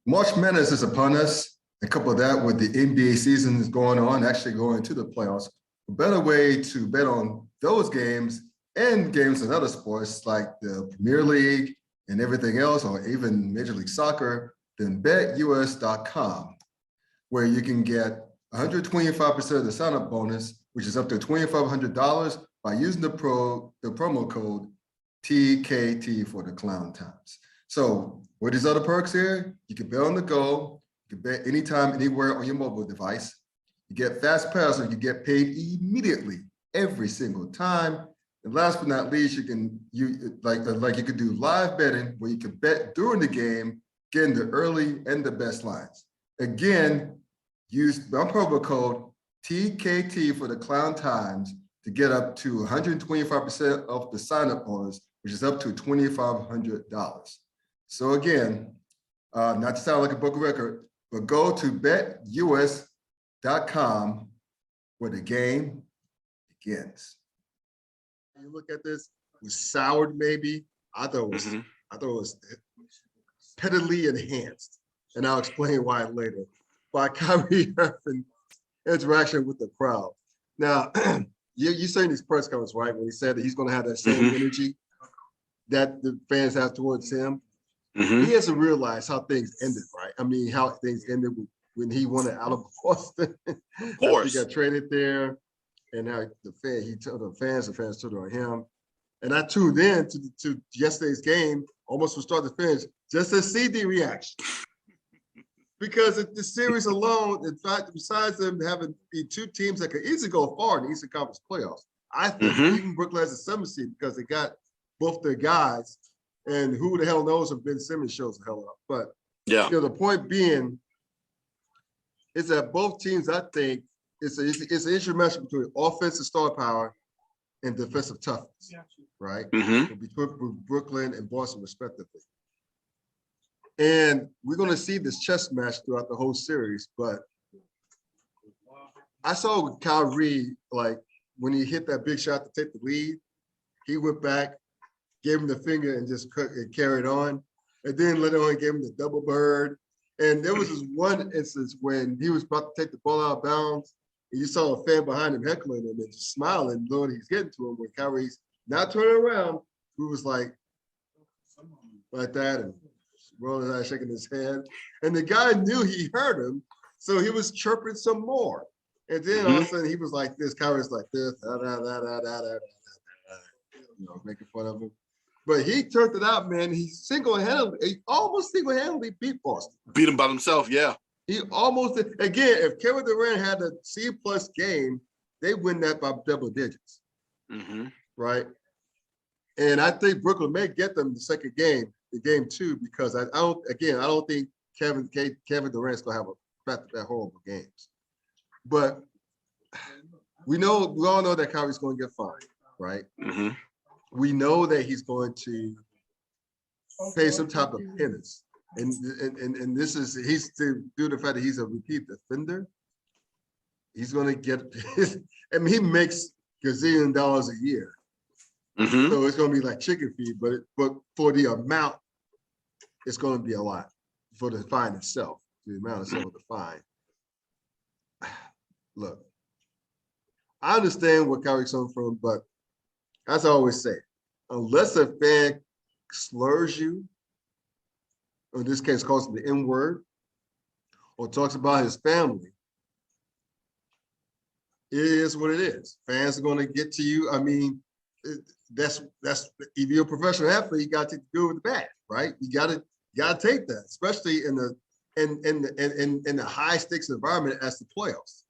March Madness is upon us. And couple that with the NBA season is going on, actually going to the playoffs. A better way to bet on those games and games in other sports like the Premier League and everything else, or even Major League Soccer, than betus.com, where you can get 125% of the sign-up bonus, which is up to $2,500 by using the promo code TKT for the Klown Times. So what are these other perks here? You can bet on the go. You can bet anytime, anywhere on your mobile device. You get fast pass, or you get paid immediately every single time. And last but not least, you can you could do live betting where you can bet during the game, getting the early and the best lines. Again, use my promo code TKT for the Klown Times to get up to 125% of the sign-up bonus, which is up to $2,500. So again, not to sound like a book record, but go to betus.com where the game begins. You look at this, it was soured maybe. I thought it was pettily enhanced, and I'll explain why later. By Kyrie Irving interaction with the crowd. Now, you saying these press conferences, right? When he said that he's going to have that same energy that the fans have towards him. He hasn't realized how things ended, right? I mean, how things ended when he wanted out of Boston. Of course. He got traded there, and now the fans turned on him. And I tuned in to yesterday's game, almost from start to finish, just to see the reaction. Because the series alone, in fact, besides them having be two teams that could easily go far in the Eastern Conference playoffs, I think even Brooklyn has a 7th seed because they got both their guys. And who the hell knows if Ben Simmons shows the hell up. But yeah, the point being is that both teams, I think, it's an issue matchup between offensive star power and defensive toughness, right? Between Brooklyn and Boston, respectively. And we're going to see this chess match throughout the whole series. But I saw with Kyrie, like when he hit that big shot to take the lead, he went back, gave him the finger and just carried on. And then later on, gave him the double bird. And there was this one instance when he was about to take the ball out of bounds, and you saw a fan behind him heckling him and just smiling, knowing he's getting to him. When Kyrie's not turning around, he was like that, and rolling his eyes, shaking his head. And the guy knew he heard him, so he was chirping some more. And then all of a sudden, he was like this. Kyrie's like this, making fun of him. But he turned it out, man. He almost single-handedly beat Boston. Beat him by himself, yeah. He almost did. Again, if Kevin Durant had a C-plus game, they win that by double digits, right? And I think Brooklyn may get them the second game, the game 2, because I don't think Kevin Durant's gonna have a back-to-back horrible games. But we all know that Kyrie's gonna get fined, right? We know that he's going to pay some type of penance. And this is, he's to do the fact that he's a repeat offender. He's going to get, he makes gazillion dollars a year. So it's going to be like chicken feed, but for the amount, it's going to be a lot for the fine itself, the amount itself of the fine. Look, I understand where Kyrie's coming from, but as I always say, unless a fan slurs you, or in this case calls him the N-word, or talks about his family, it is what it is. Fans are going to get to you. I mean, that's if you're a professional athlete, you got to take the good with the bad, right? You got to take that, especially in the high stakes environment as the playoffs.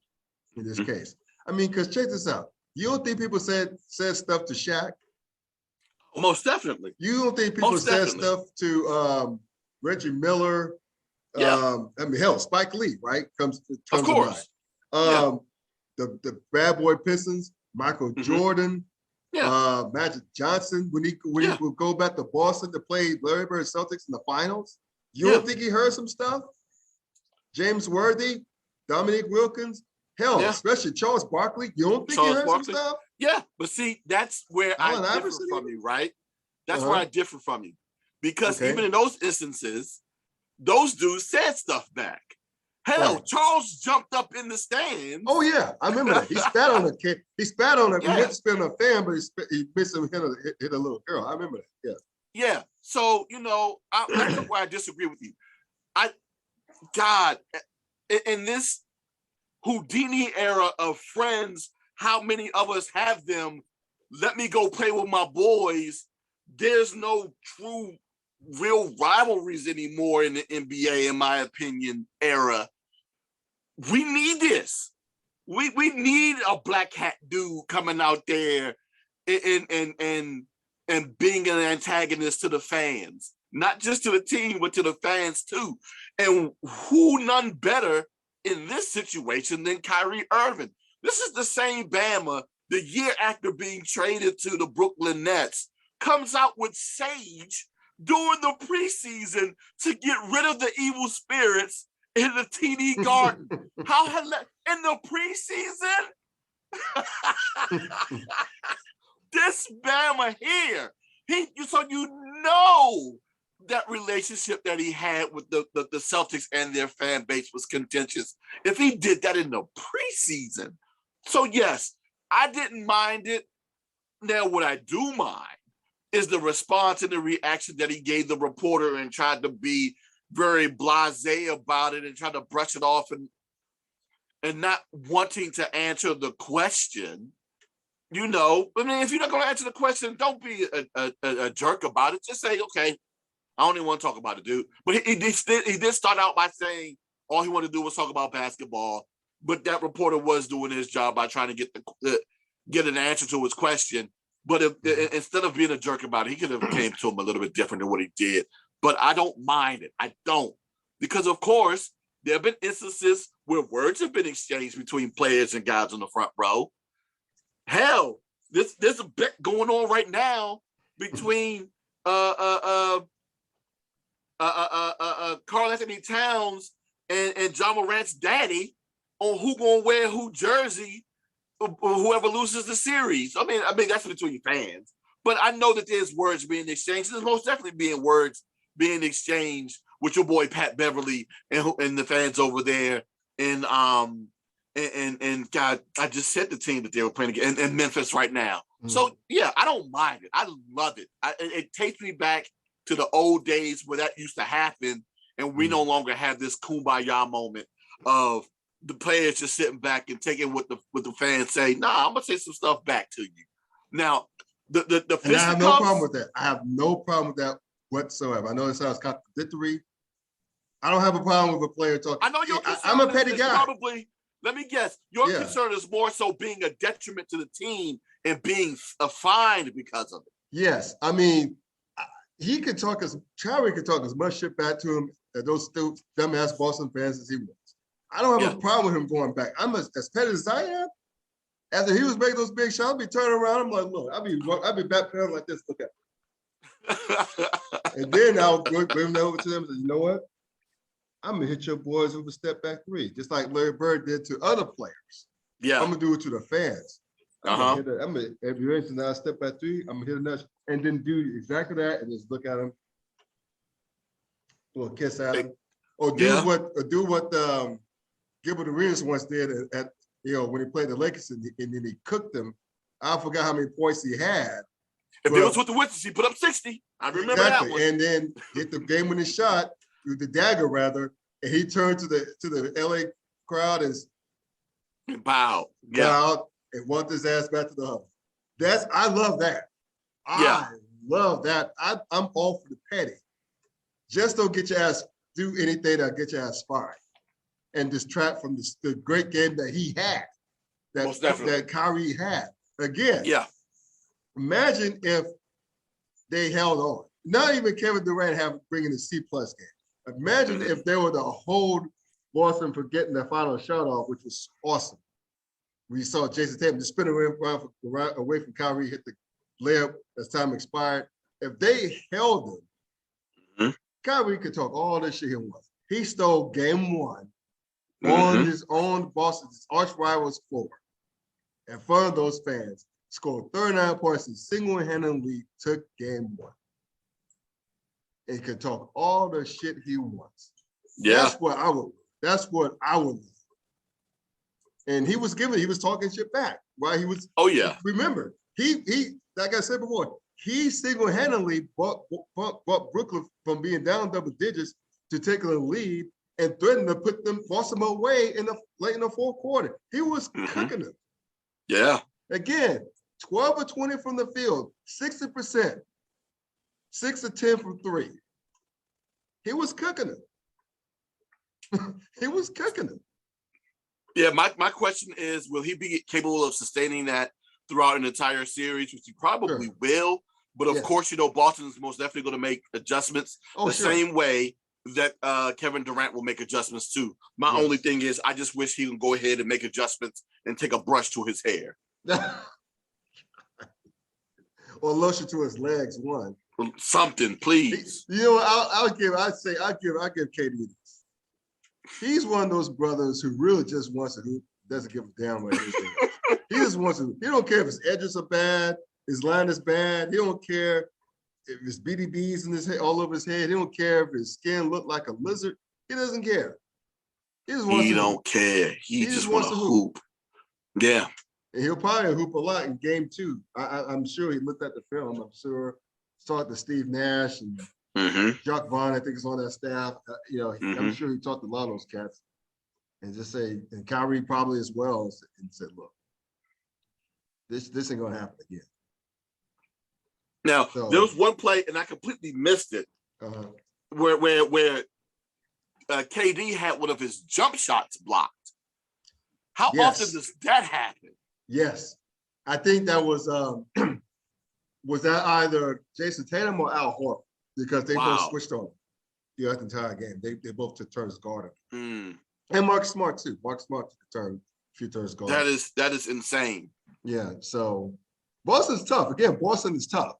In this case, I mean, because check this out. You don't think people said stuff to Shaq? Most definitely. You don't think people said stuff to Reggie Miller? I mean, hell, Spike Lee, right? Comes of course. To mind. The Bad Boy Pistons, Michael Jordan, Magic Johnson. When he would go back to Boston to play Larry Bird Celtics in the finals, you don't think he heard some stuff? James Worthy, Dominique Wilkins. Hell, especially Charles Barkley. You don't think he heard some stuff? Yeah, but see, that's where I differ from you, right? That's where I differ from you. Because even in those instances, those dudes said stuff back. Hell, Right. Charles jumped up in the stands. Oh yeah, I remember that. He spat on a kid. He spat on it. Yeah. He went to spit on a fan, but he missed him, hit a little girl. I remember that. Yeah. Yeah. So, that's why I disagree with you. God, in this Houdini era of friends, how many of us have them? Let me go play with my boys. There's no true, real rivalries anymore in the NBA, in my opinion, era. We need this. We need a black hat dude coming out there and being an antagonist to the fans, not just to the team, but to the fans too. And who none better in this situation than Kyrie Irving? This is the same Bama, the year after being traded to the Brooklyn Nets, comes out with Sage during the preseason to get rid of the evil spirits in the TD Garden. In the preseason? This Bama here, so that relationship that he had with the Celtics and their fan base was contentious. If he did that in the preseason, so yes, I didn't mind it. Now, what I do mind is the response and the reaction that he gave the reporter and tried to be very blasé about it and try to brush it off and not wanting to answer the question. If you're not going to answer the question, don't be a jerk about it. Just say, okay, I don't even want to talk about it, dude. But he did start out by saying all he wanted to do was talk about basketball. But that reporter was doing his job by trying to get an answer to his question. But instead of being a jerk about it, he could have came to him a little bit different than what he did. But I don't mind it. I don't. Because, of course, there have been instances where words have been exchanged between players and guys on the front row. Hell, there's a bet going on right now between Karl Anthony Towns and John Morant's daddy on who gonna wear who jersey, whoever loses the series. I mean that's between fans, but I know that there's words being exchanged. There's most definitely words being exchanged with your boy Pat Beverly and the fans over there, and God, I just said the team that they were playing against in Memphis right now. Mm-hmm. So yeah, I don't mind it. I love it. It takes me back to the old days where that used to happen, and we no longer have this kumbaya moment of the players just sitting back and taking what the fans say. Nah, I'm gonna say some stuff back to you. Now, the and I have no problem with that. I have no problem with that whatsoever. I know it sounds contradictory. I don't have a problem with a player talking. I know your concern. I'm a petty guy. Probably. Let me guess. Your concern is more so being a detriment to the team and being fined because of it. Yes, I mean, he could talk Kyrie could talk as much shit back to him at those dumbass Boston fans as he wants. I don't have a problem with him going back. I'm as petty as I am. After he was making those big shots, I'll be turning around. I'm like, look, I'll be backpedaling like this. Look at me. And then I'll bring that over to them and say, you know what? I'm gonna hit your boys with a step back three, just like Larry Bird did to other players. Yeah, I'm gonna do it to the fans. I'm gonna every instance now step back three. I'm gonna hit another, and then do exactly that, and just look at him, do a kiss at him, or do what Gilbert Arenas once did at when he played the Lakers and then he cooked them. I forgot how many points he had. If it was with the Wizards, he put up 60. I remember that one. And then hit the game-winning shot. The dagger rather, and he turned to the LA crowd and bowed and walked his ass back to the huddle. I love that. I love that. I'm all for the petty. Just don't get your ass do anything that'll get your ass fired and distract from the great game that he had. That Kyrie had. Again, imagine if they held on. Not even Kevin Durant bringing a C+ game. Imagine if they were to hold Boston for getting their final shot off, which was awesome. We saw Jason Tatum just spin away from Kyrie, hit the layup as time expired. If they held him, Kyrie could talk all this shit he wants. He stole game one on his own Boston's arch rival's floor in front of those fans, scored 39 points and single-handedly took game one. and can talk all the shit he wants. Yeah. That's what I would. That's what I would. And he was talking shit back while he was. Oh yeah. Remember, he like I said before, he single-handedly brought Brooklyn from being down double digits to taking a lead and threatened to force them away late in the fourth quarter. He was cooking them. Yeah. Again, 12 or 20 from the field, 60%, 6 or 10 from three. He was cooking them. He was cooking them. Yeah, my question is, will he be capable of sustaining that throughout an entire series, which he probably will. But of course, Boston is most definitely going to make adjustments same way that Kevin Durant will make adjustments too. My only thing is, I just wish he would go ahead and make adjustments and take a brush to his hair. Or lotion to his legs, one. Something, please. I'll give KD this. He's one of those brothers who really just wants to hoop, doesn't give a damn what anything. He just wants to. He don't care if his edges are bad, his line is bad. He don't care if his BDBs in his head, all over his head. He don't care if his skin looked like a lizard. He doesn't care. He just wants to don't care. He just wants to hoop. Yeah. And he'll probably hoop a lot in game 2. I'm sure he looked at the film. I'm sure talked to Steve Nash and Jacques Vaughn, I think is on that staff. I'm sure he talked to a lot of those cats and just say, and Kyrie probably as well, and said, look, this ain't gonna happen again. Now, there was one play, and I completely missed it, where KD had one of his jump shots blocked. How often does that happen? Yes. I think that was that either Jason Tatum or Al Horford, because they both switched on the entire game. They both took turns guarding. And Mark Smart too. Mark Smart took a few turns guarding. That is insane. Yeah. So Boston's tough. Again, Boston is tough.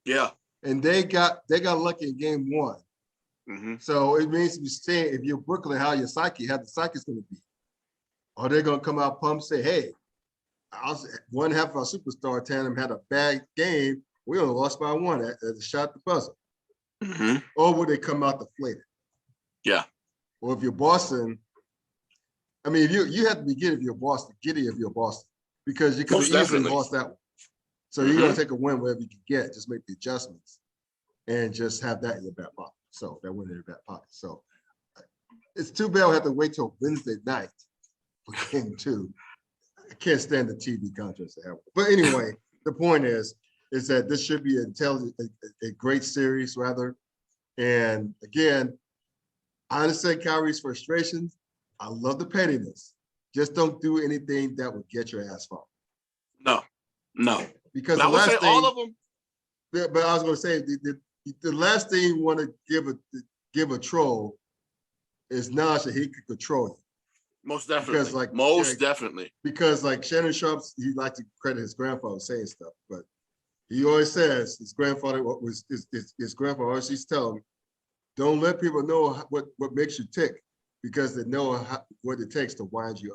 Yeah. And they got lucky in game 1. So it means to be saying, if you're Brooklyn, how the psyche's going to be. Are they going to come out pumped and say, hey, one half of our superstar tandem had a bad game. We only lost by 1 at the shot at the buzzer. Or would they come out deflated? Yeah. Or if you're Boston, I mean, you have to be giddy if you're Boston, because you could have easily lost that one. So you're going to take a win wherever you can get, just make the adjustments and just have that in your back pocket. So that win in your back pocket. So it's too bad we have to wait till Wednesday night for game 2. I can't stand the TV contrast to have. But anyway, the point is that this should be a great series, rather. And again, I understand Kyrie's frustrations. I love the pettiness. Just don't do anything that would get your ass fucked. No. Because the last thing, all of them. But I was going to say the last thing you want to give a troll is knowledge that he could control you. Most definitely. Because definitely. Because like Shannon Sharp, he liked to credit his grandfather saying stuff, but he always says his grandfather always used to tell him, don't let people know what makes you tick, because they know what it takes to wind you